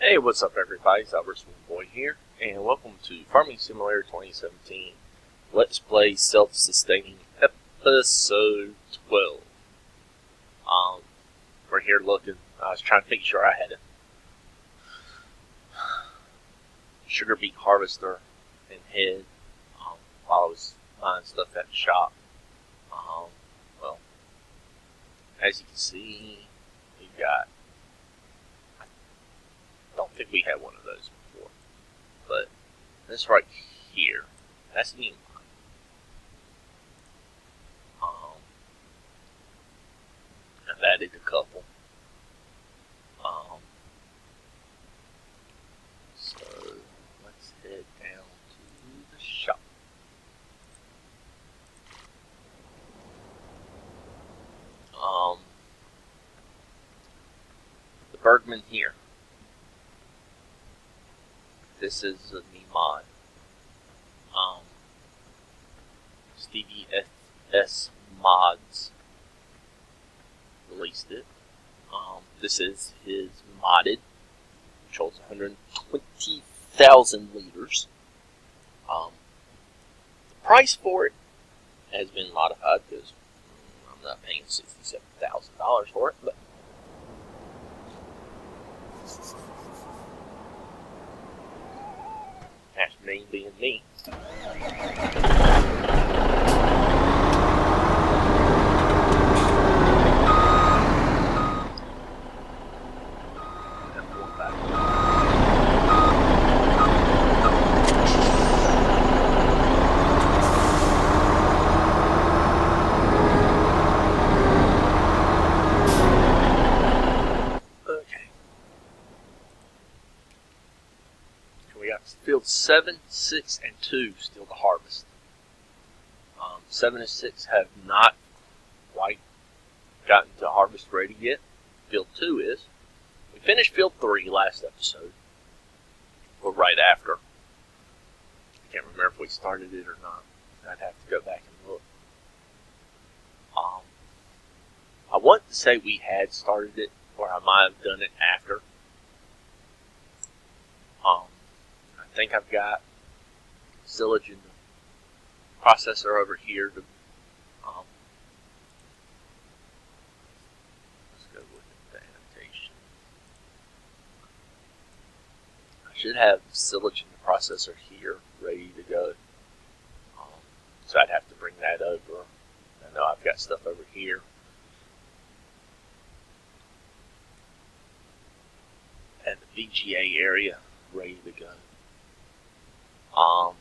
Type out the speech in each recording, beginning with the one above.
Hey, what's up everybody, it's Albert Boy here, and welcome to Farming Simulator 2017 Let's Play Self-Sustaining Episode 12. We're here looking, I was trying to make sure I had a sugar beet harvester in head while I was buying stuff at the shop. Well, as you can see, we've got, I don't think we had one of those before, but this right here, that's new. I've added a couple. So let's head down to the shop. The Bergman here. This is a new mod. Stevie S Mods released it. This is his modded, which holds 120,000 liters. The price for it has been modified because I'm not paying $67,000 for it, but that's me being me. Field 7, 6, and 2 still to harvest. 7 and 6 have not quite gotten to harvest ready yet. Field 2 is. We finished Field 3 last episode, or right after. I can't remember if we started it or not. I'd have to go back and look. I want to say we had started it, or I might have done it after. I think I've got silage in the processor over here to, let's go with the annotation. I should have silage in the processor here ready to go, so I'd have to bring that over. I know I've got stuff over here. And the VGA area ready to go. I'm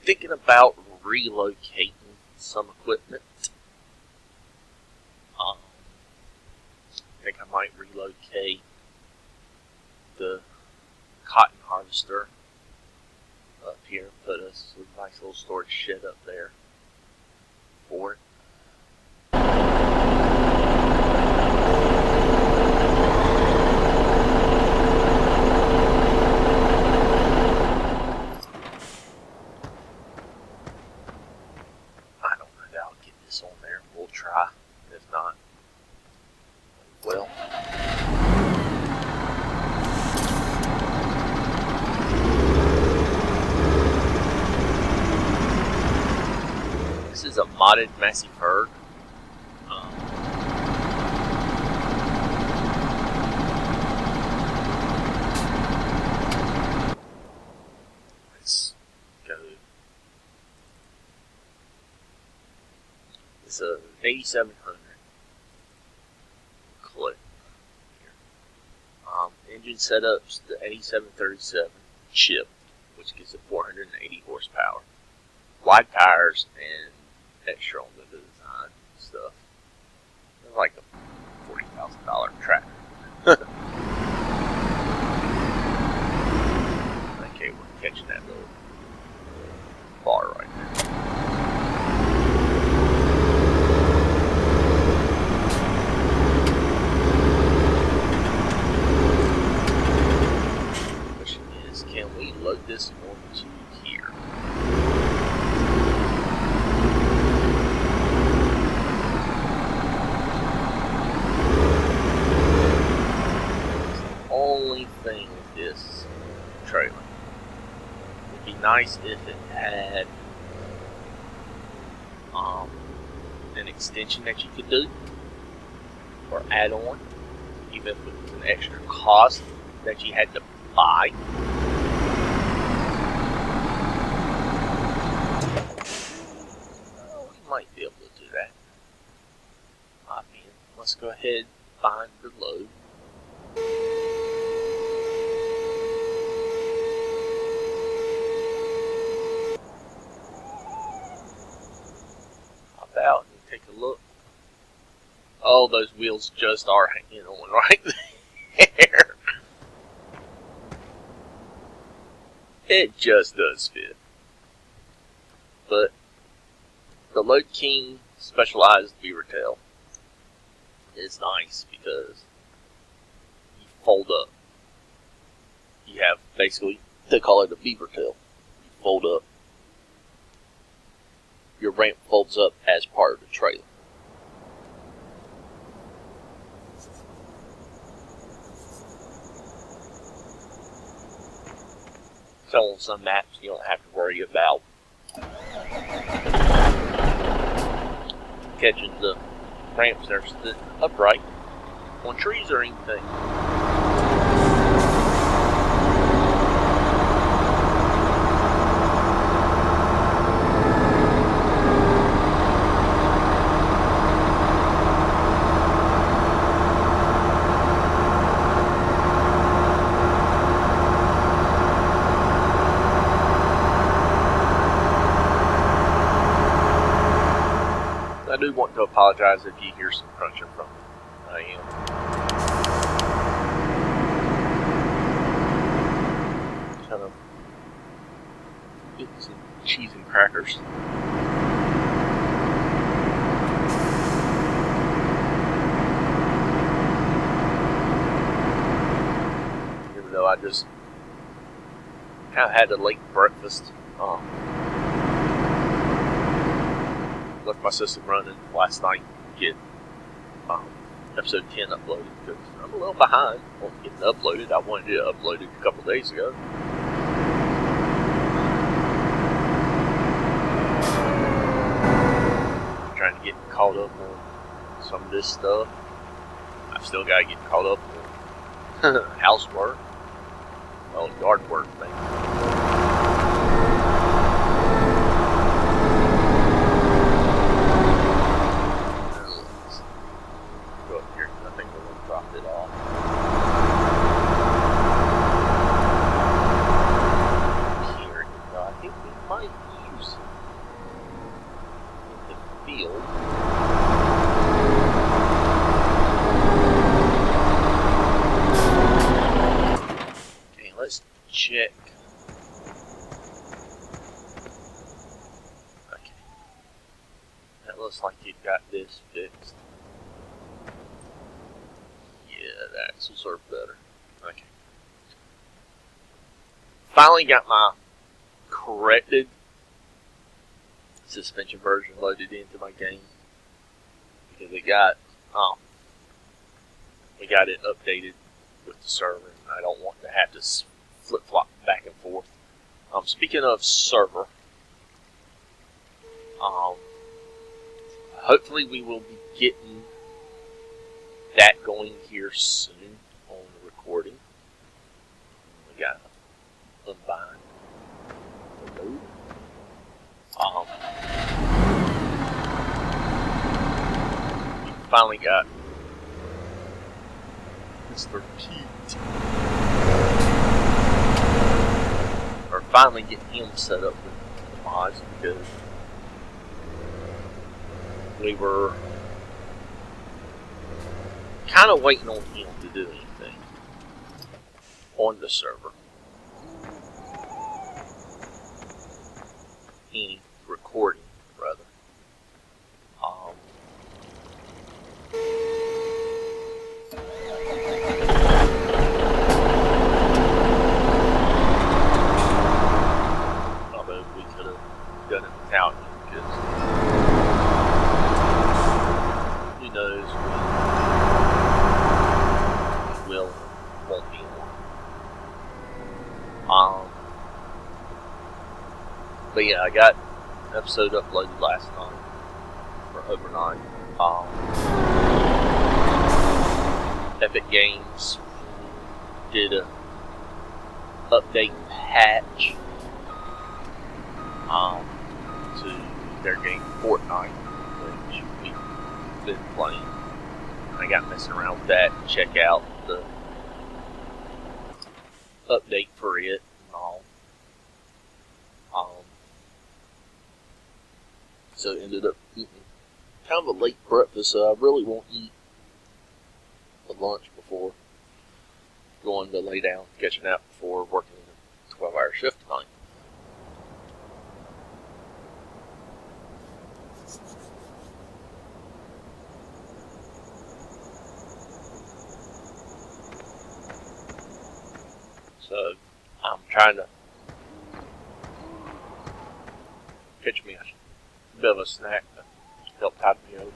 thinking about relocating some equipment. I think I might relocate the cotton harvester up here and put us a nice little storage shed up there for it. On there, we'll try. If not, well, this is a modded Massey Ferg. Let's go. It's a 8700 clip here. Engine setups the 8737 chip, which gives it 480 horsepower. Wide tires and extra on the design stuff. It's like a $40,000 tractor. Okay, we're catching that little bar right there. Load this onto here. nice if it had an extension that you could do or add on, even if it was an extra cost that you had to buy. Well, we might be able to do that. Let's go ahead and find the load. Hop out and take a look. Oh, those wheels just are hanging on right there. It just does fit. But the Load King Specialized Beaver Tail is nice because you fold up. You have basically, they call it a beaver tail. You fold up. Your ramp folds up as part of the trailer. So on some maps you don't have to worry about catching the ramps that are stood upright on trees or anything. I do want to apologize if you hear some crunching from me. I am kind of getting some cheese and crackers. Even though I just kind of had a late breakfast. Left my system running last night to get episode 10 uploaded because I'm a little behind on getting uploaded. I wanted it uploaded a couple days ago. I'm trying to get caught up on some of this stuff. I've still got to get caught up on housework, well, yard work, maybe. Check. Okay. That looks like you got this fixed. Yeah, the axles are better. Okay. Finally got my corrected suspension version loaded into my game. Because we got it updated with the server. And I don't want to have to flip-flop back and forth. Speaking of server, hopefully we will be getting that going here soon on the recording. We got to unbind the load. We finally got Mr. Pete. Or finally get him set up with the mods because we were kind of waiting on him to do anything on the server. Any recording, rather. Done it without him because who knows when will won't be on. yeah, I got an episode uploaded last night for overnight. Epic Games did a update patch to their game Fortnite, which we've been playing. I got messing around with that and check out the update for it and all. So it ended up eating kind of a late breakfast, so I really won't eat a lunch before going to lay down, catch a nap before working a 12-hour shift tonight. So I'm trying to catch me a bit of a snack to help tide me over.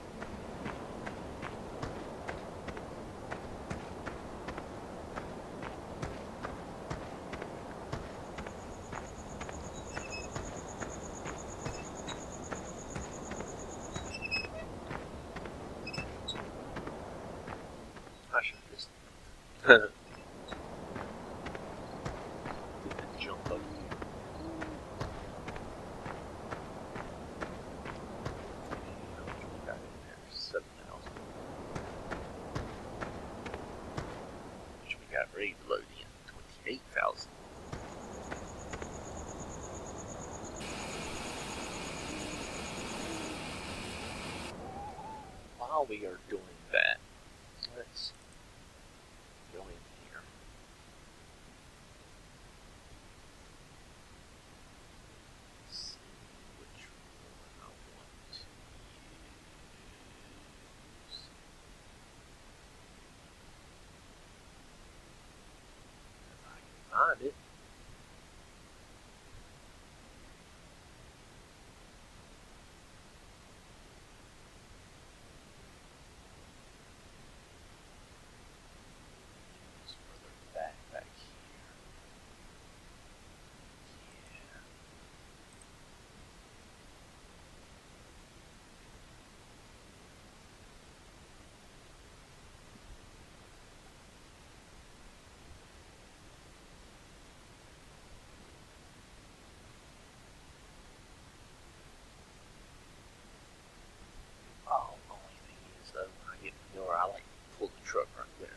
I should just did the jump up. Got in there 7,000. Which we got ready to load in 28,000. While we are doing that, let's go in here. Let's see which one I want to use. If I can find it. It's further back here. Yeah. Oh, only thing is though, when I get newer, I like to pull the truck right there.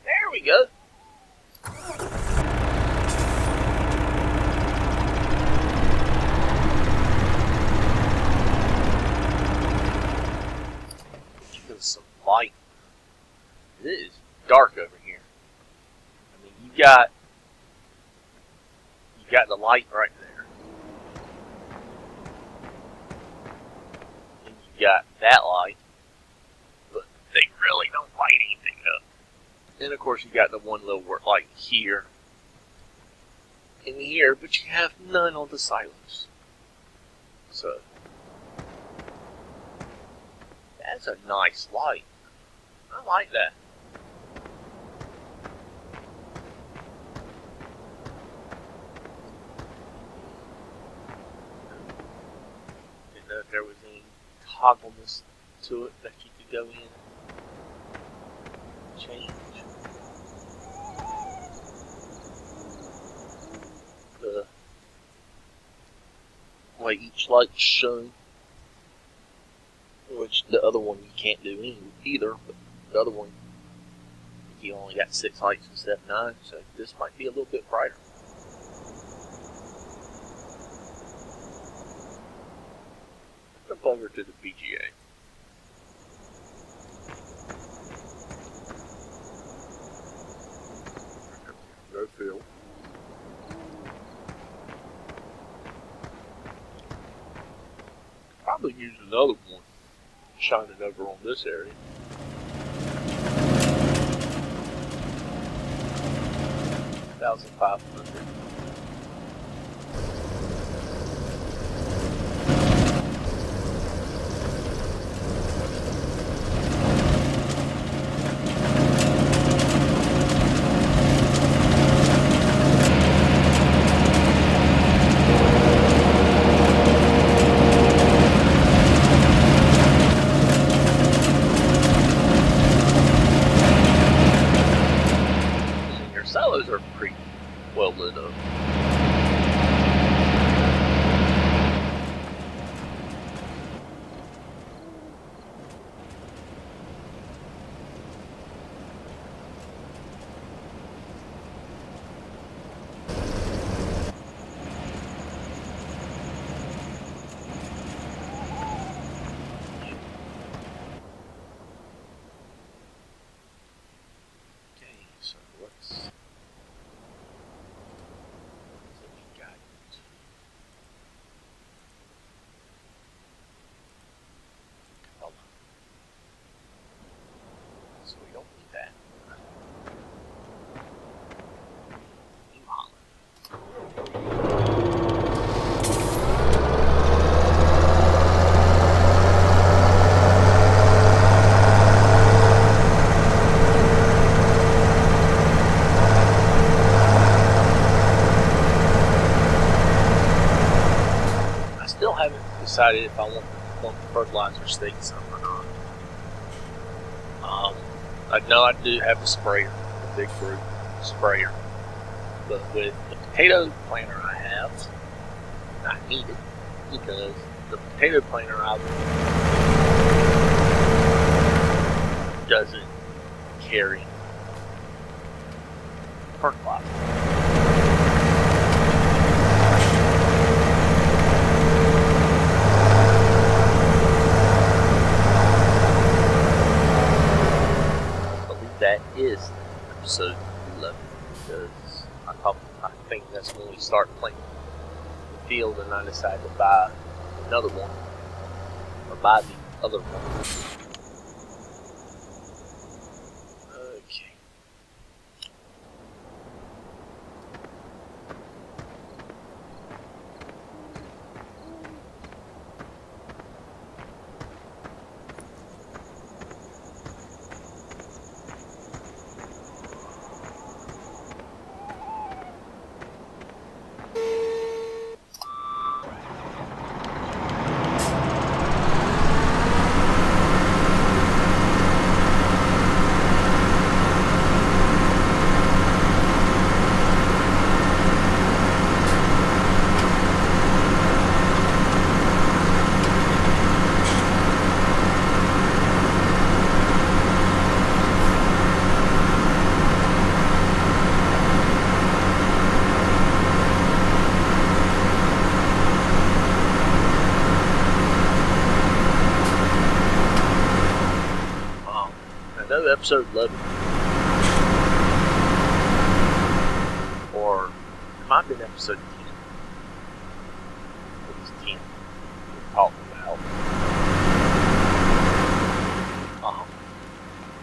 There we go. Give us some light. It is dark over here. I mean, you got the light right there, and you got that light, but they really don't light anything up. And of course, you got the one little light here and here, but you have none on the silos. So that's a nice light. I like that. Didn't know if there was any toggleness to it that you could go in and change the way each light's shown, which the other one you can't do either, but the other one you only got 6 lights instead of 9, so this might be a little bit brighter. Jump over to the PGA. Go fill. Probably use another one shining over on this area. $1,500. Silos are pretty well lit up. Okay, so let's. So we don't need that. New Holland. I still haven't decided if I want the fertilizer stakes or not. I know I do have a sprayer, a big fruit sprayer, but with the potato planter I have, I need it because the potato planter I doesn't carry fertilizer. That is episode 11 because I think that's when we start planting the field, and I decided to buy another one or buy the other one. Okay. Episode 11, or it might have been episode 10. It was 10. We're talking about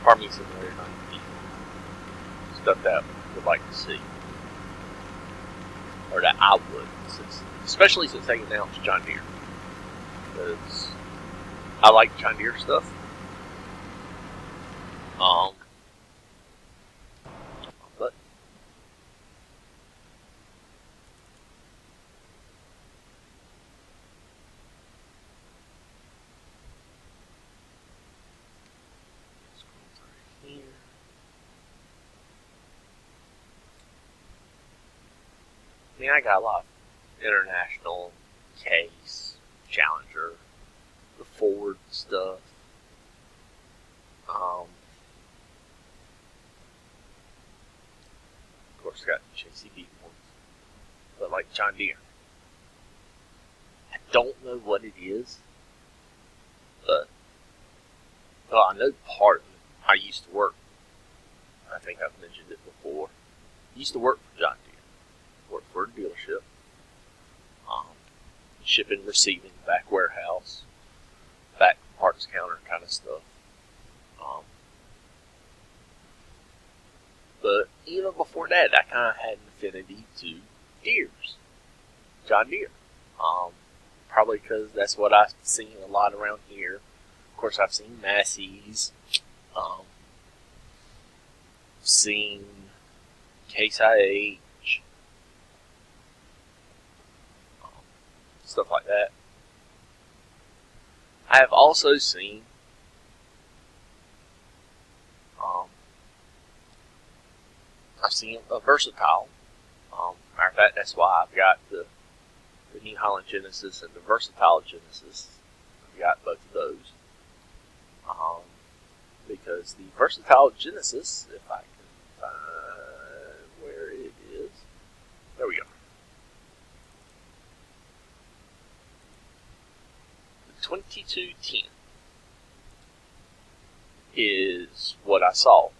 Farming Simulator 19, stuff that I would like to see, or that I would, especially since they announced John Deere, because I like John Deere stuff. But here. I mean, I got a lot of international case, Challenger, the Ford stuff. Of course, got JCB ones, but like John Deere. I don't know what it is, but I know part of it. I used to work. I think I've mentioned it before. I used to work for John Deere. Worked for a dealership. Shipping, receiving, back warehouse, back parts counter kind of stuff. But even before that, I kind of had an affinity to Deere's, John Deere. Probably because that's what I've seen a lot around here. Of course, I've seen Massey's, seen Case IH, stuff like that. I have also seen a Versatile. Matter of fact, that's why I've got the New Holland Genesis and the Versatile Genesis. I've got both of those. Because the Versatile Genesis, if I can find where it is, there we go. The 2210 is what I saw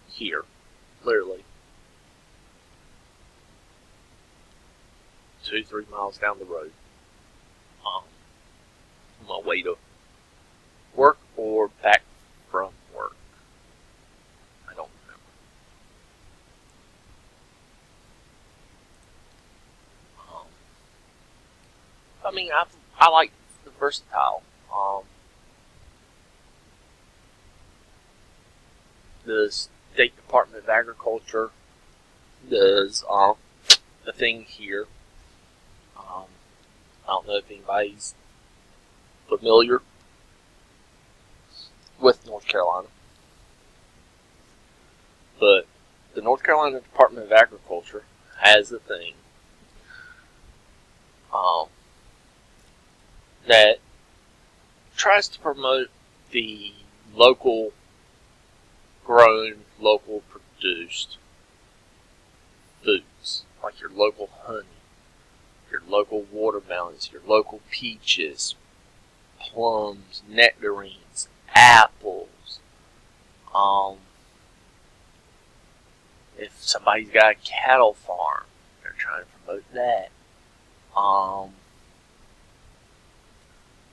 here, literally 2-3 miles down the road, on my way to work or back from work. I don't remember. I mean, I like the Versatile. The State Department of Agriculture does a thing here. I don't know if anybody's familiar with North Carolina, but the North Carolina Department of Agriculture has a thing that tries to promote the local grown, local produced foods, like your local honey, your local watermelons, your local peaches, plums, nectarines, apples. If somebody's got a cattle farm, they're trying to promote that.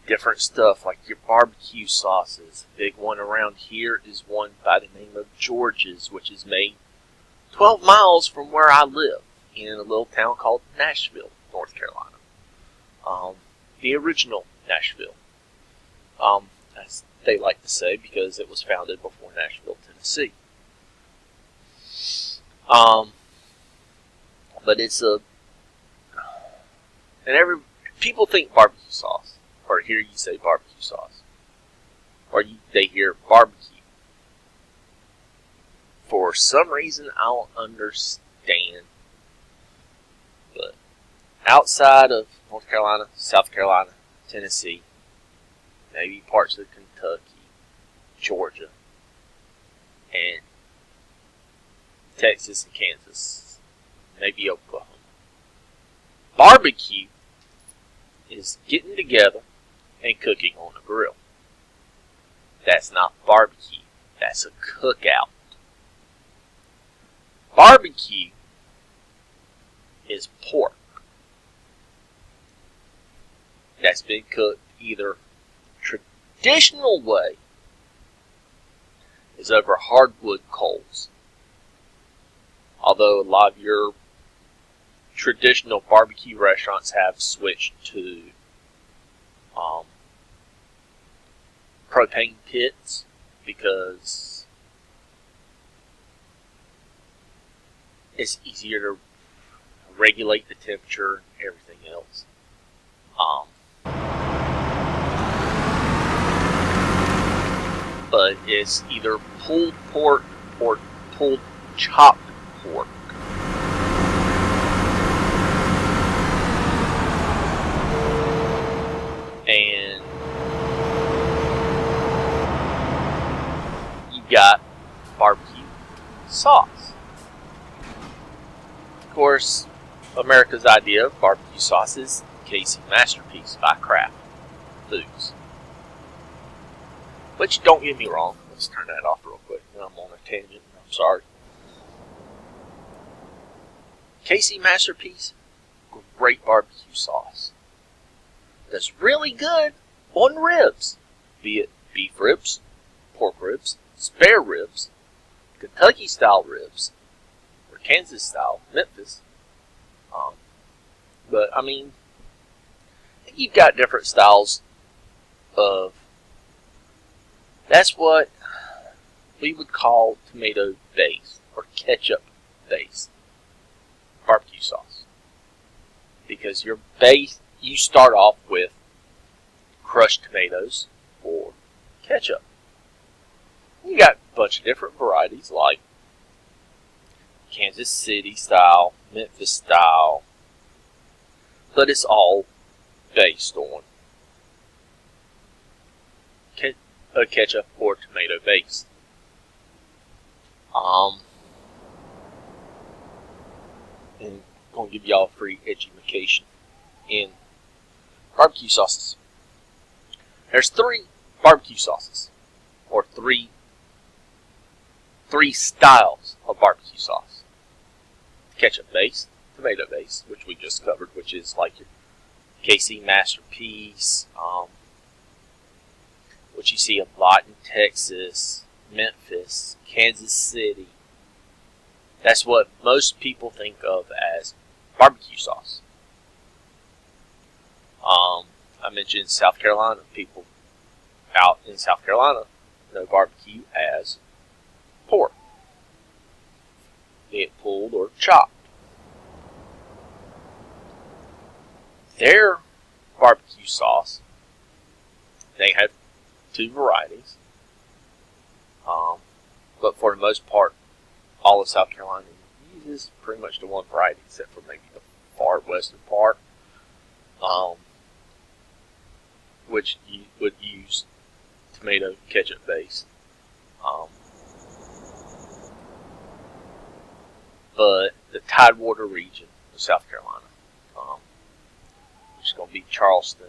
Different stuff like your barbecue sauces. The big one around here is one by the name of George's, which is made 12 miles from where I live in a little town called Nashville, North Carolina. The original Nashville, as they like to say, because it was founded before Nashville, Tennessee. But it's people think barbecue sauce, or hear you say barbecue sauce, or they hear barbecue. For some reason, I don't understand, but outside of North Carolina, South Carolina, Tennessee, maybe parts of Kentucky, Georgia, and Texas and Kansas, maybe Oklahoma, barbecue is getting together and cooking on a grill. That's not barbecue. That's a cookout. Barbecue is pork that's been cooked either traditional way is over hardwood coals. Although a lot of your traditional barbecue restaurants have switched to propane pits because it's easier to regulate the temperature and everything else. But it's either pulled pork or pulled chopped pork. And you got barbecue sauce. Of course, America's idea of barbecue sauce is KC Masterpiece by Kraft Foods. Which, don't get me wrong, let's turn that off real quick. I'm on a tangent, I'm sorry. KC Masterpiece, great barbecue sauce. That's really good on ribs. be it beef ribs, pork ribs, spare ribs, Kentucky style ribs, or Kansas style, Memphis. But I mean, you've got different styles of. That's what we would call tomato based or ketchup based barbecue sauce, because your base, you start off with crushed tomatoes or ketchup. You got a bunch of different varieties like Kansas City style, Memphis style, but it's all based on a ketchup or tomato base. And I'm going to give y'all a free education in barbecue sauces. There's 3 barbecue sauces, or three styles of barbecue sauce. Ketchup based, tomato based, which we just covered, which is like your KC Masterpiece, which you see a lot in Texas, Memphis, Kansas City. That's what most people think of as barbecue sauce. I mentioned South Carolina. People out in South Carolina know barbecue as pork, be it pulled or chopped. Their barbecue sauce, they have 2 varieties, but for the most part, all of South Carolina uses pretty much the one variety, except for maybe the far western part, which you would use tomato ketchup base. But the Tidewater region of South Carolina, which is going to be Charleston,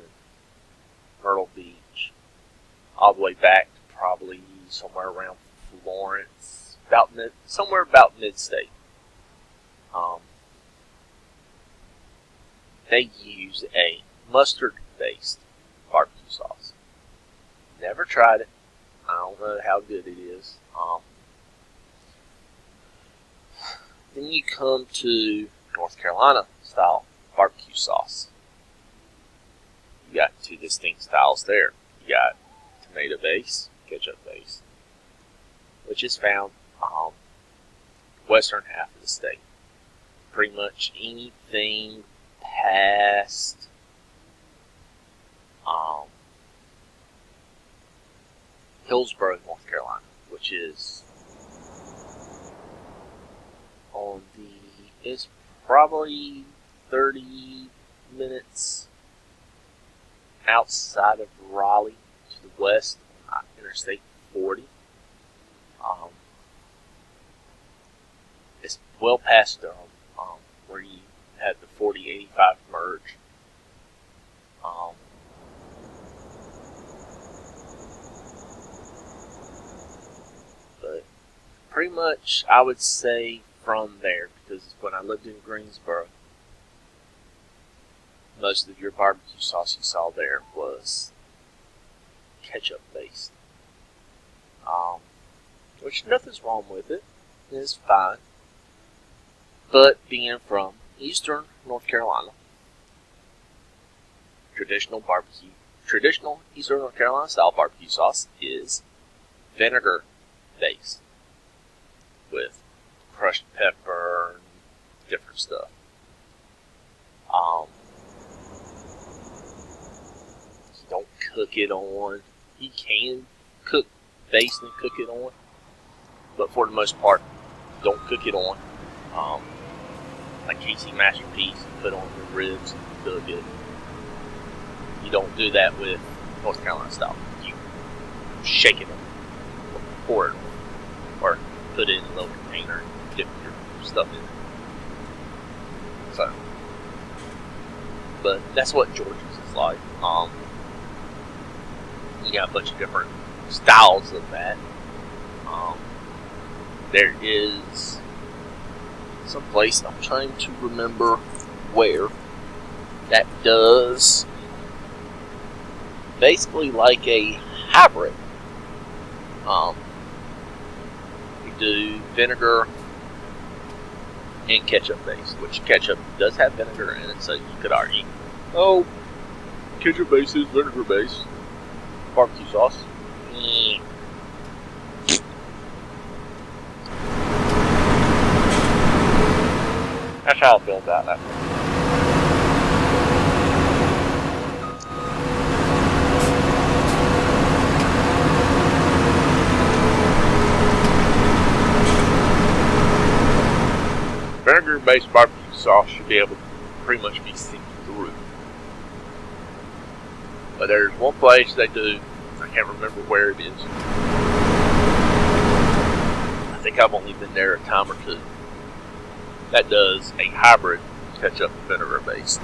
Myrtle Beach, all the way back to probably somewhere around Florence, somewhere about mid-state. They use a mustard-based barbecue sauce. Never tried it. I don't know how good it is. Then you come to North Carolina style barbecue sauce. You got 2 distinct styles there. You got tomato base, ketchup base, which is found western half of the state. Pretty much anything past Hillsborough, North Carolina, which is it's probably 30 minutes outside of Raleigh to the west, Interstate 40. It's well past Durham, where you had the 40-85 merge. But pretty much, I would say from there, because when I lived in Greensboro, most of your barbecue sauce you saw there was ketchup based. Which nothing's wrong with it. It's fine. But being from eastern North Carolina, traditional eastern North Carolina style barbecue sauce is vinegar based with crushed pepper and different stuff. You don't cook it on. You can cook base and cook it on, but for the most part, don't cook it on. Like KC Masterpiece, put on the ribs and cook it. You don't do that with North Carolina style. You shake it up, pour it, or put it in a little container and dip your stuff in it. So, but that's what Georgia's is like. You got a bunch of different styles of that. There is some place, I'm trying to remember where, that does basically like a hybrid. We do vinegar and ketchup base, which ketchup does have vinegar in it, so you could argue, oh, ketchup base is vinegar base. Barbecue sauce. That's how I feel about that. Vinegar-based barbecue sauce should be able to pretty much be seen through. But there's one place they do, I can't remember where it is. I think I've only been there a time or two. That does a hybrid ketchup vinegar base.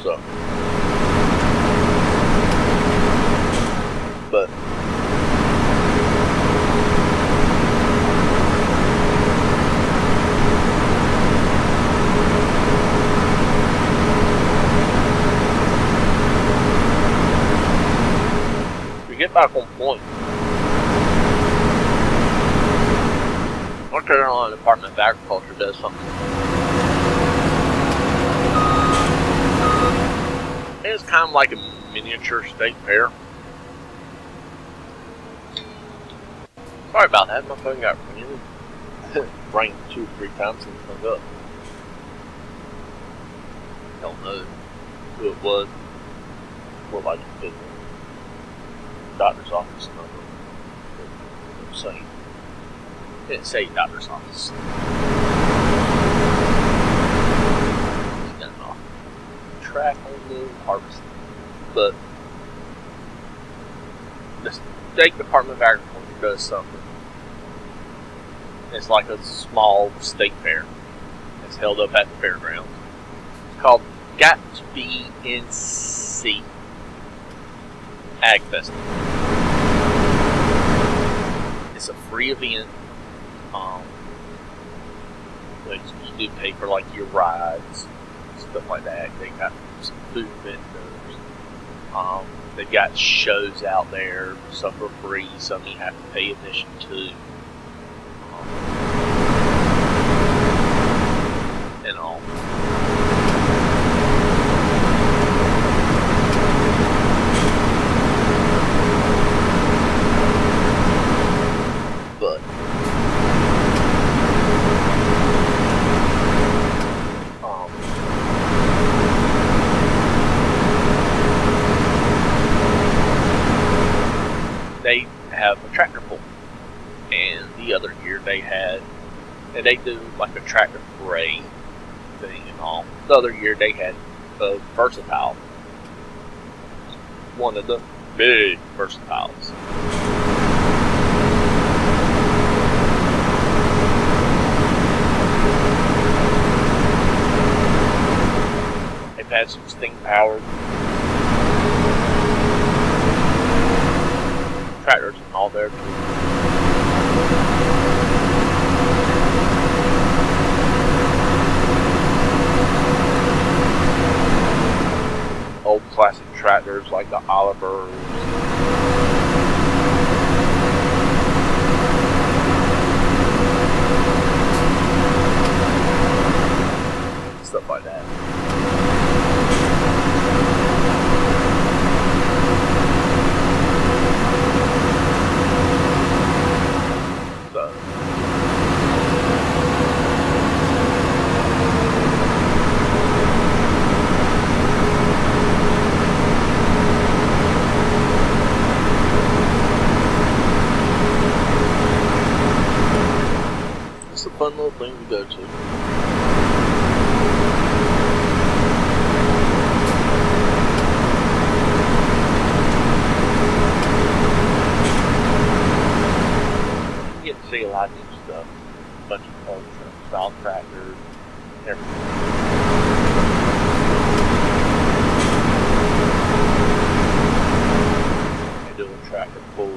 So, but get back on point. North Carolina Department of Agriculture does something. It's kind of like a miniature state fair. Sorry about that, my phone got rang 2 or 3 times and hung up. Don't know who it was. Looked like it did. Doctor's office number. It didn't say doctor's office. He's done off track on the harvest. But the State Department of Agriculture does something. It's like a small state fair. It's held up at the fairgrounds. It's called Got to Be NC Ag Festival. It's a free event. You do pay for like your rides, stuff like that. They got some food vendors. They've got shows out there. Some are free. Some you have to pay admission to. And all. But they have a tractor pull, and the other year they do like a tractor parade thing and all. The other year they had a versatile, one of the big versatiles. They've had some steam powered tractors and all there too. Old classic tractors like the Olivers. Stuff like that. It's a fun little thing to go to. You get to see a lot of new stuff. A bunch of old style tractors, everything. They do a tractor pull.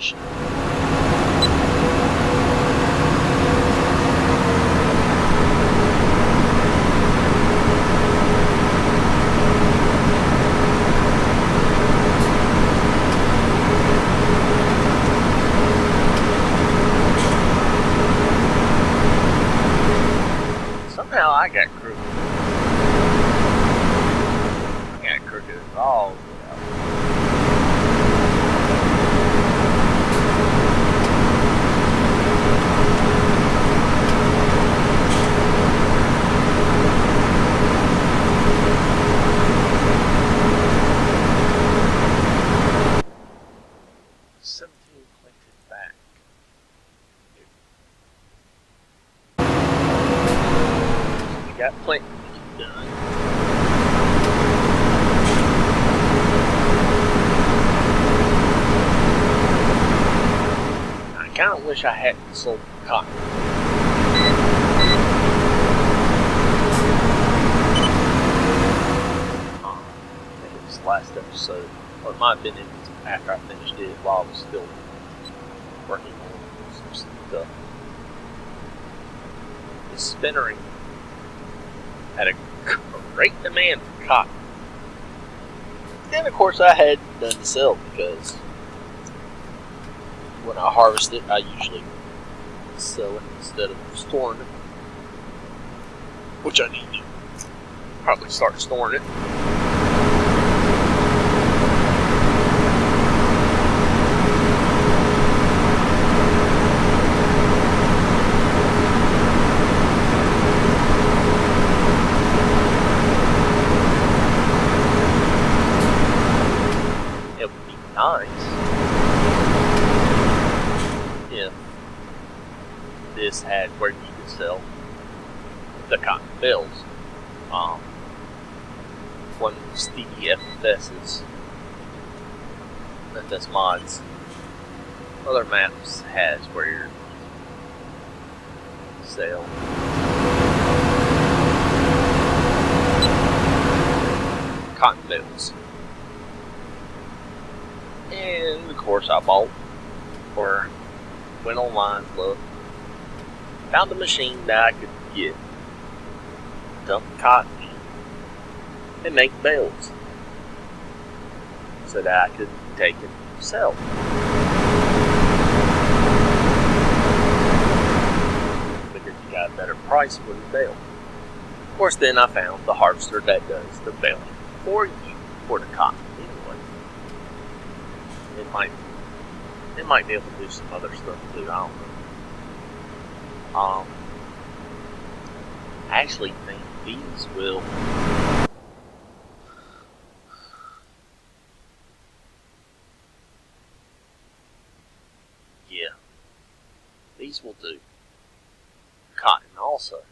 machine. Somehow I got crooked. All the way out. Back. We got plenty to get done. I kind of wish I hadn't sold the cotton. I think it was the last episode, or it might have been after I finished it while I was still working on some stuff. The spinnering had a great demand for cotton. And of course I had none to sell because when I harvest it, I usually sell it instead of storing it. Which I need to probably start storing it. Nice if this had where you could sell the cotton bales. One of Stevie FFS's FS Mods other maps has where you sell cotton bales. And of course I bought or went online, looked, found a machine that I could get, dump cotton in, and make bales so that I could take and sell. Because you got a better price for the bale. Of course, then I found the harvester that does the baling for you for the cotton. It might be able to do some other stuff too. I don't know. I actually think these will. Yeah, these will do. Cotton also.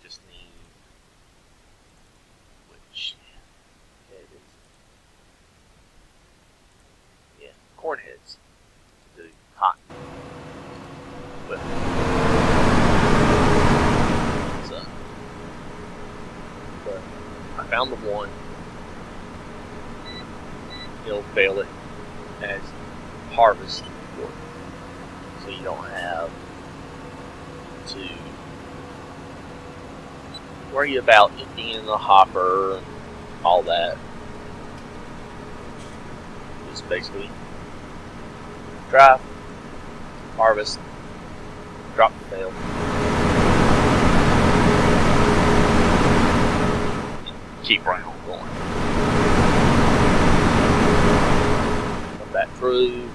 Just need. Corn heads to do cotton with. So, but I found the one. He'll bale it as harvest work, so you don't have to worry about emptying the hopper and all that. Just basically drive, harvest, drop the bale, keep right on going. Come back through,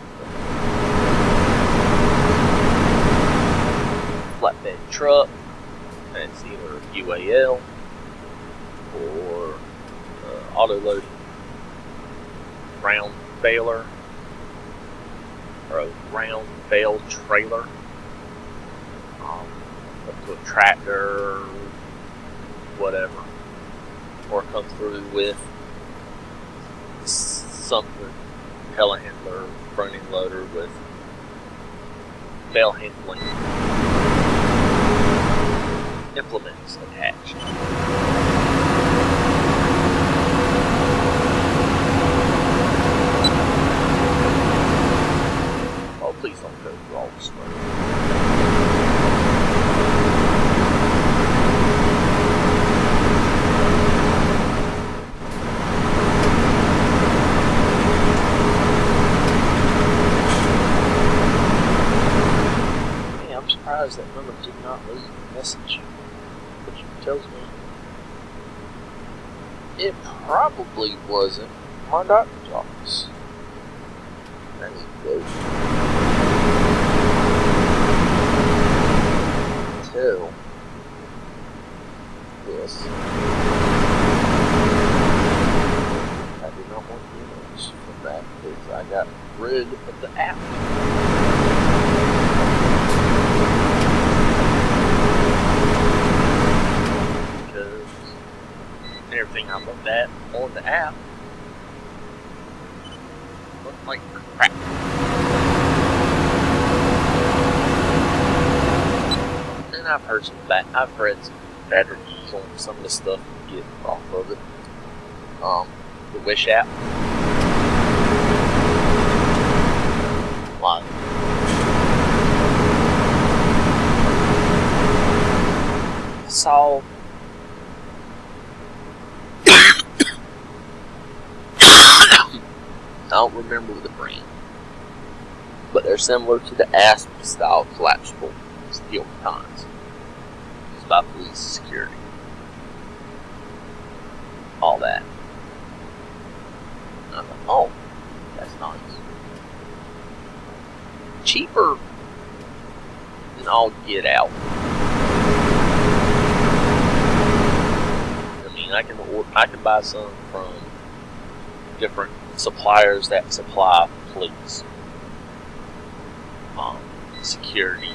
flatbed truck, and it's either UAL or auto loading round baler. Or a round bale trailer, up to a tractor, whatever, or come through with something, telehandler, front end loader with bale handling implements attached. probably wasn't my doctor's office. I need to go tell this. I did not want emails from that because I got rid of the app. Because everything I looked at on the app looked like crap. And I've read some bad reviews on some of the stuff you get off of it. The Wish app. Like, I saw I don't remember the brand, but they're similar to the Asp style collapsible steel batons used by police security. All that. And I'm like, oh, that's nice. Cheaper than all get out. I mean, I can buy some from different suppliers that supply police, security,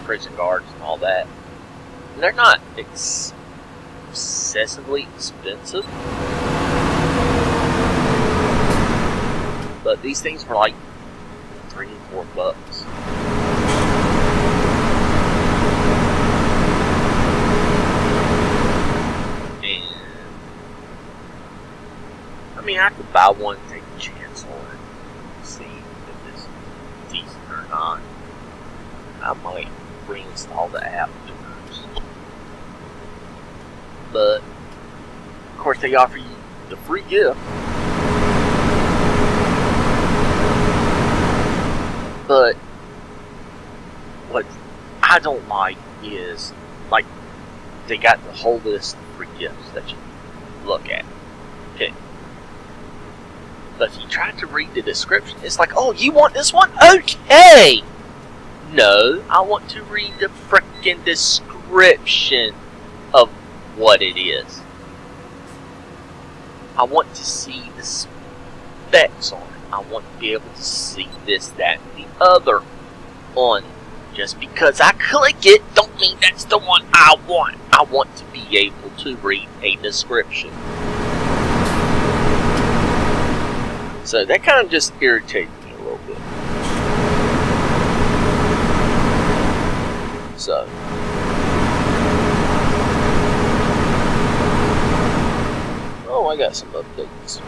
prison guards, and all that. And they're not excessively expensive, but these things were like $3 or $4. I mean, I could buy one and take a chance on it, see if it's decent or not. I might reinstall the app, who knows. But, of course, they offer you the free gift. But, what I don't like is, like, they got the whole list of free gifts that you look at. Okay. But if you try to read the description, it's like, oh, you want this one? Okay! No, I want to read the frickin' description of what it is. I want to see the specs on it. I want to be able to see this, that, and the other on it. Just because I click it, don't mean that's the one I want. I want to be able to read a description. So that kind of just irritated me a little bit. So, oh, I got some updates.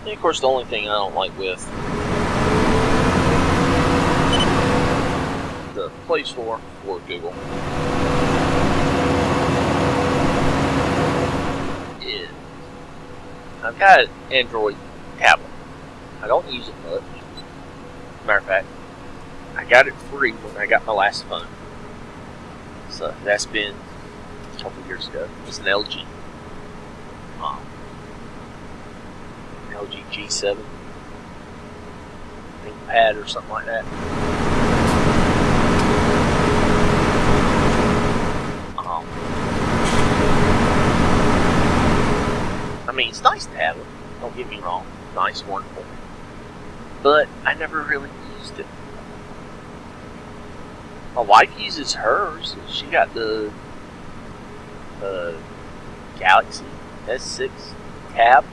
Of course, the only thing I don't like with the Play Store for Google is I've got an Android tablet. I don't use it much. Matter of fact, I got it free when I got my last phone. So that's been a couple years ago. It's an LG. LG G7 ThinkPad or something like that. I mean, it's nice to have it. Don't get me wrong. Nice, wonderful. But I never really used it. My wife uses hers. She got the Galaxy S6 Tab.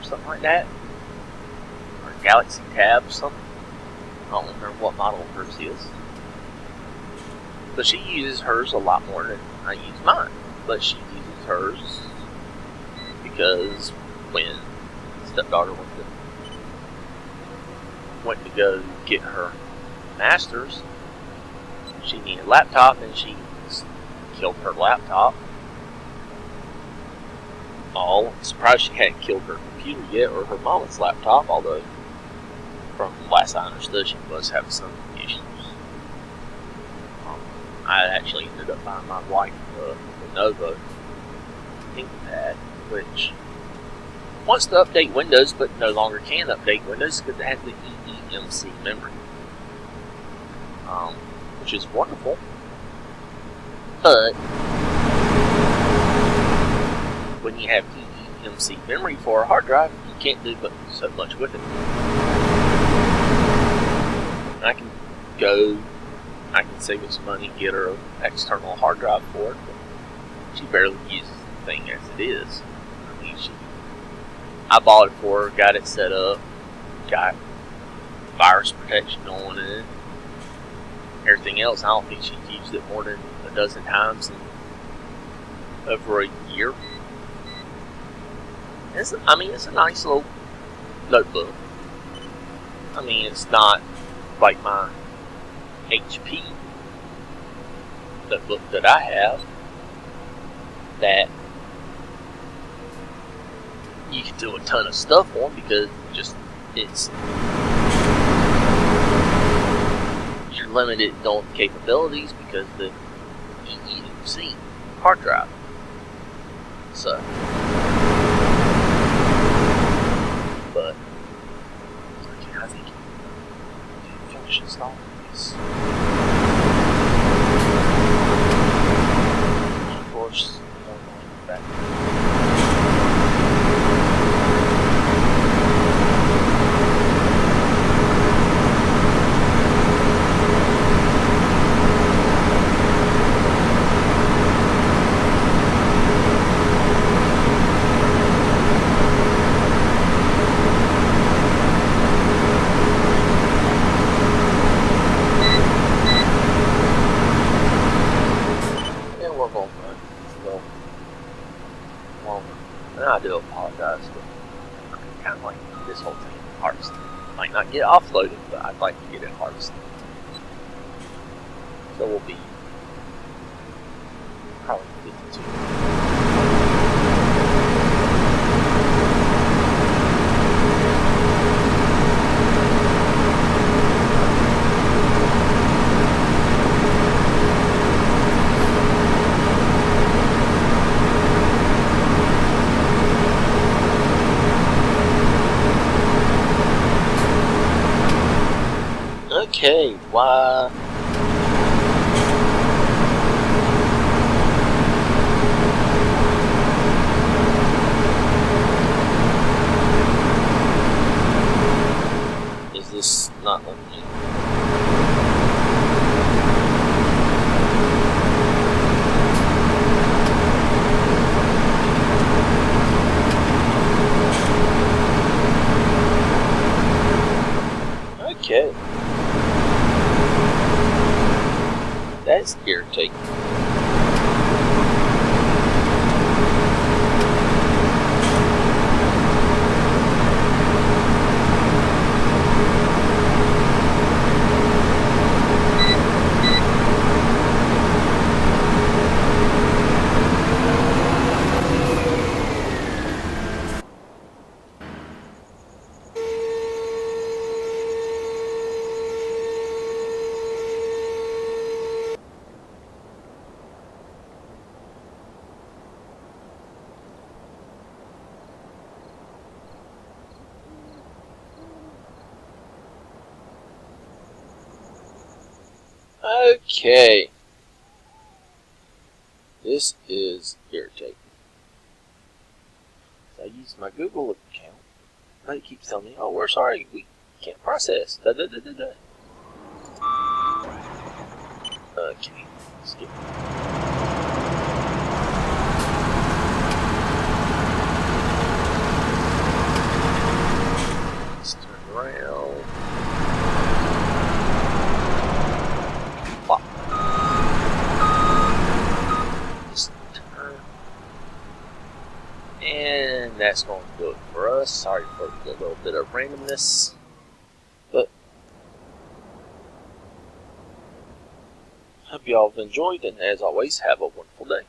Something like that, or Galaxy Tab, something. I don't remember what model hers is. But she uses hers a lot more than I use mine. But she uses hers because when stepdaughter went to go get her master's, she needed a laptop, and she killed her laptop. I'm surprised she hadn't killed her computer yet, or her mama's laptop, although from last I understood she was having some issues. I actually ended up buying my wife the Lenovo ThinkPad, which wants to update Windows, but no longer can update Windows because it has the eEMC memory, which is wonderful. But when you have eEMC memory for a hard drive, you can't do but so much with it. I can save her some money, get her an external hard drive for it, but she barely uses the thing as it is. I bought it for her, got it set up, got virus protection on it. Everything else, I don't think she's used it more than a dozen times in over a year. It's a nice little notebook. It's not like my HP notebook that I have that you can do a ton of stuff on because you're limited on capabilities because the eEMC hard drive. So, but I think you can finish installing this. Of course, back. I do apologize, but I kind of like this whole thing harvested. Might not get offloaded, but I'd like to get it harvested. So we'll be probably 52. Okay, why? Is this not letting me? Okay. That's irritating. Okay. This is irritating. So I use my Google account, but it keeps telling me, oh, we're sorry, we can't process. Da, da, da, da, da. Okay, skip. Let's turn around. And that's going to do it for us. Sorry for the little bit of randomness. But hope you all have enjoyed, and as always, have a wonderful day.